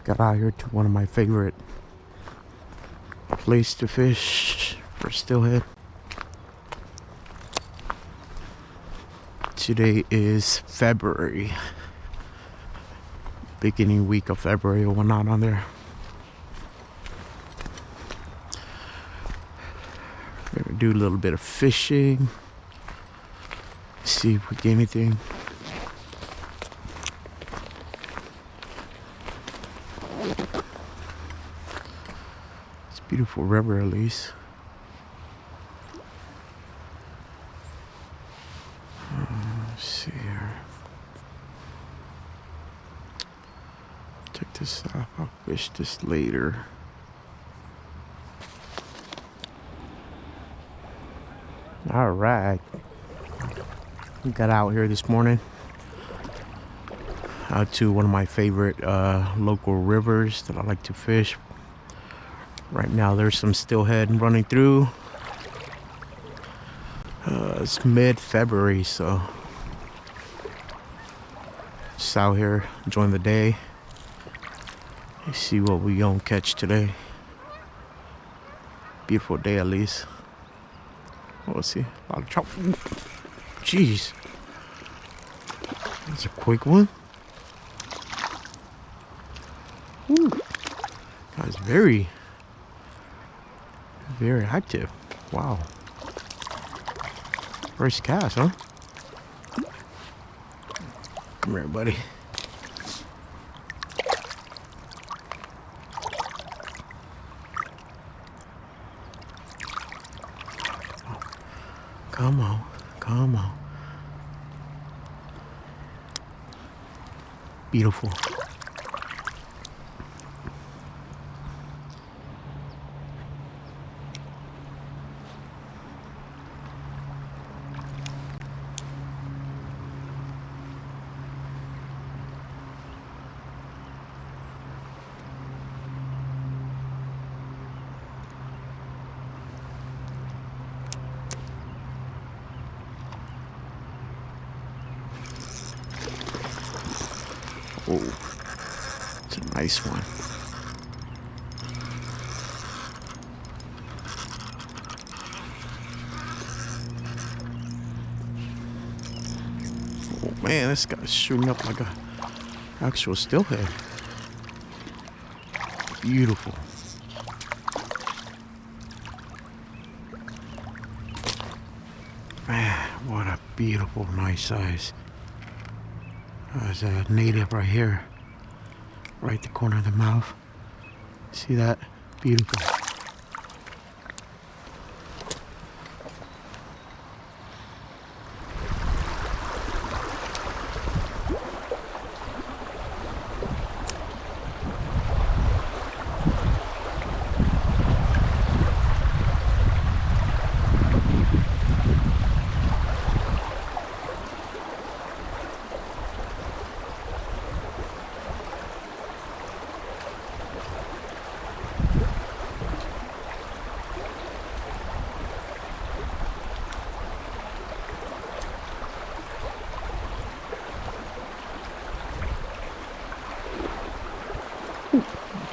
Got out here to one of my favorite place to fish for steelhead. Today is February, beginning week of February or whatnot on there. We're gonna do a little bit of fishing, see if we get anything. It's a beautiful river, at least. Let's see here. Check this out. I'll fish this later. All right. We got out here this morning. Out to one of my favorite local rivers that I like to fish. Right now there's some steelhead running through. It's mid-February, so just out here enjoying the day. Let's see what we gonna catch today. Beautiful day, at least. Oh, let's see. A lot of trout. Jeez. That's a quick one. Ooh. That's very active. Wow. First cast, huh? Come here, buddy. Come on, come on. Beautiful. Oh, it's a nice one. Oh man, this guy's shooting up like a actual steelhead. Beautiful. Man, what a beautiful, nice size. There's a native right here, right the corner of the mouth. See that? Beautiful.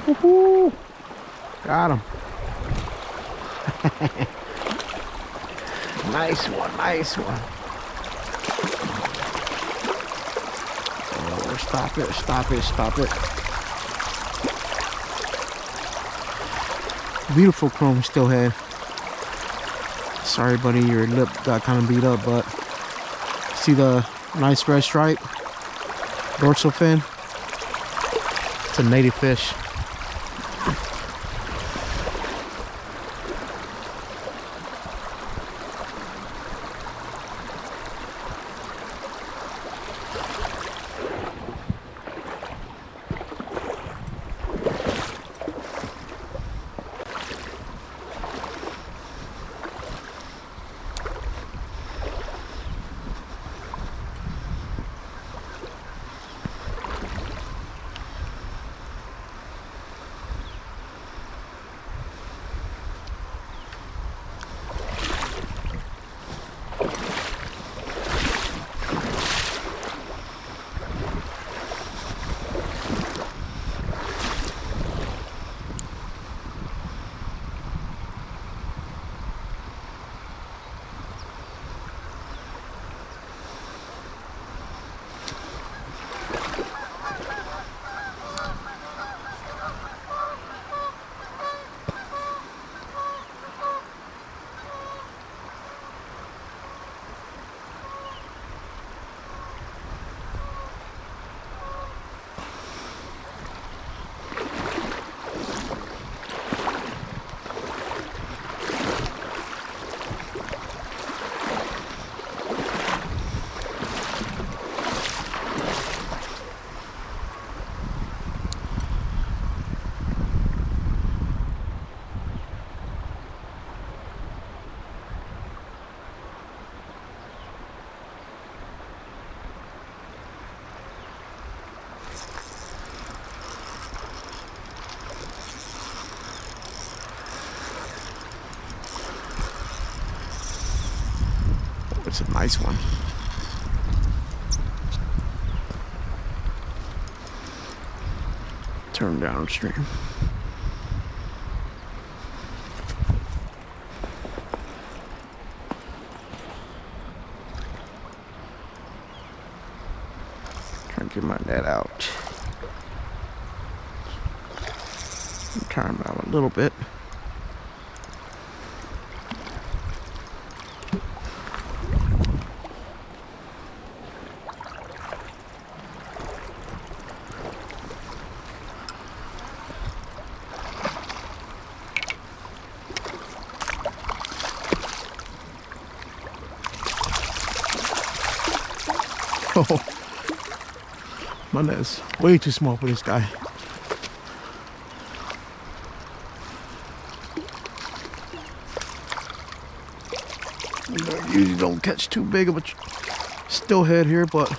Woohoo! Got him. Nice one, nice one. Oh, stop it, stop it, stop it. Beautiful chrome steelhead. Sorry, buddy, your lip got kind of beat up, but see the nice red stripe? Dorsal fin. It's a native fish. It's a nice one. Turn downstream. Trying to get my net out. Turn him out a little bit. Oh, my net is way too small for this guy. I usually don't catch too big of a steelhead here, but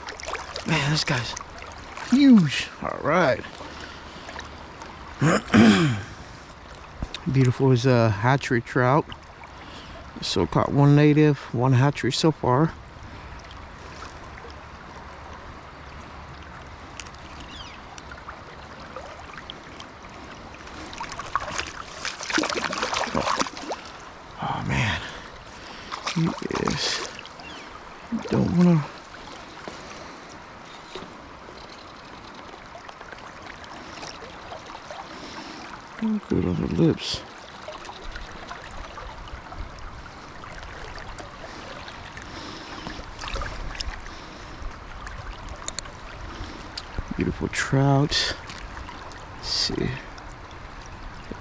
man, this guy's huge. All right. Beautiful is a hatchery trout. So caught one native, one hatchery so far. Oh man, he is. Don't wanna. Oh, good on the lips. Beautiful trout. Let's see.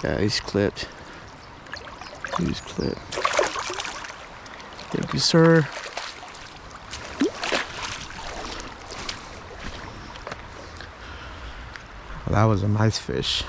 Yeah, he's clipped. He's clipped. Thank you, sir. Well, that was a nice fish.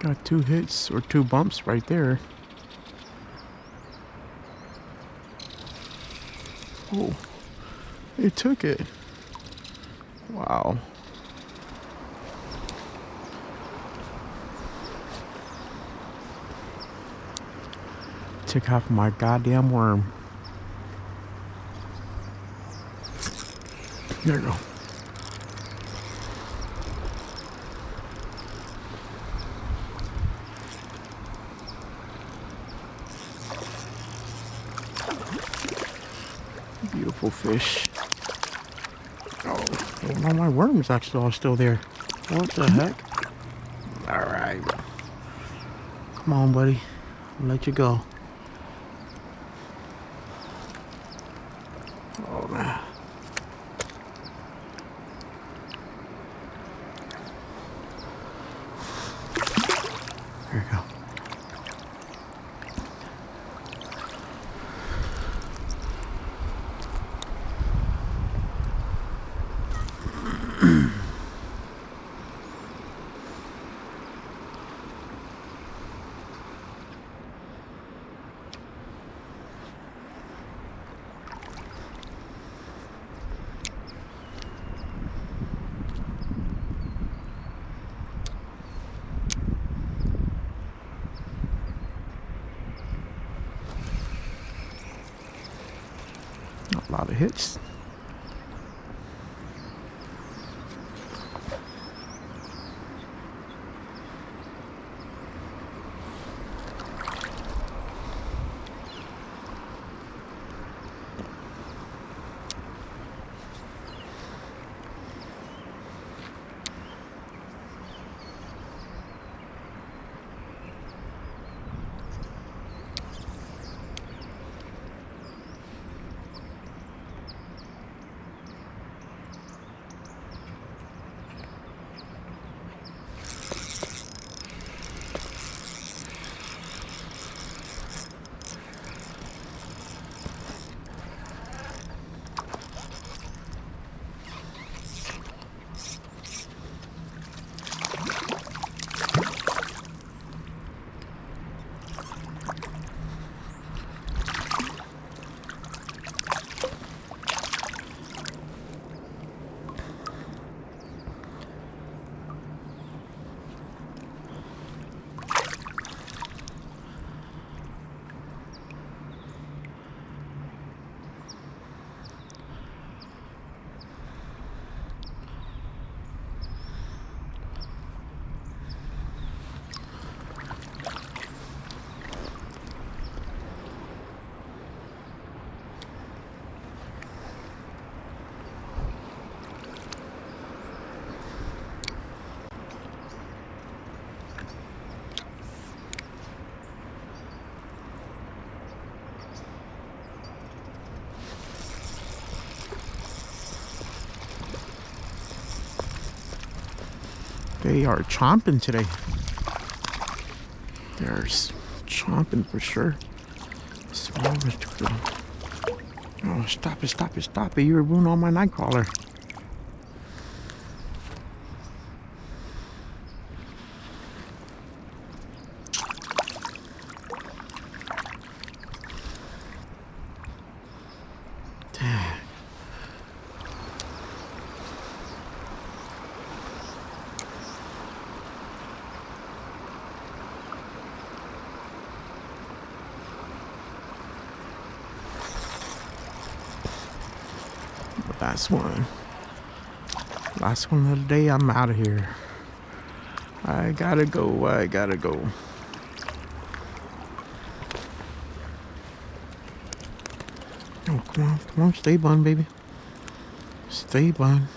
Got 2 hits or 2 bumps right there. Oh, it took it. Wow. Took off my goddamn worm. There you go. Beautiful fish. Oh, well, my worm's actually all still there. What the heck? All right. Come on, buddy. I'll let you go. Oh, man. There you go. A lot of hits. They are chomping today. They're chomping for sure. Oh, stop it, stop it, stop it. You're ruining all my night crawler. Last one of the day. I'm out of here. I gotta go. I gotta go. Oh, come on, come on, stay bun, baby. Stay bun.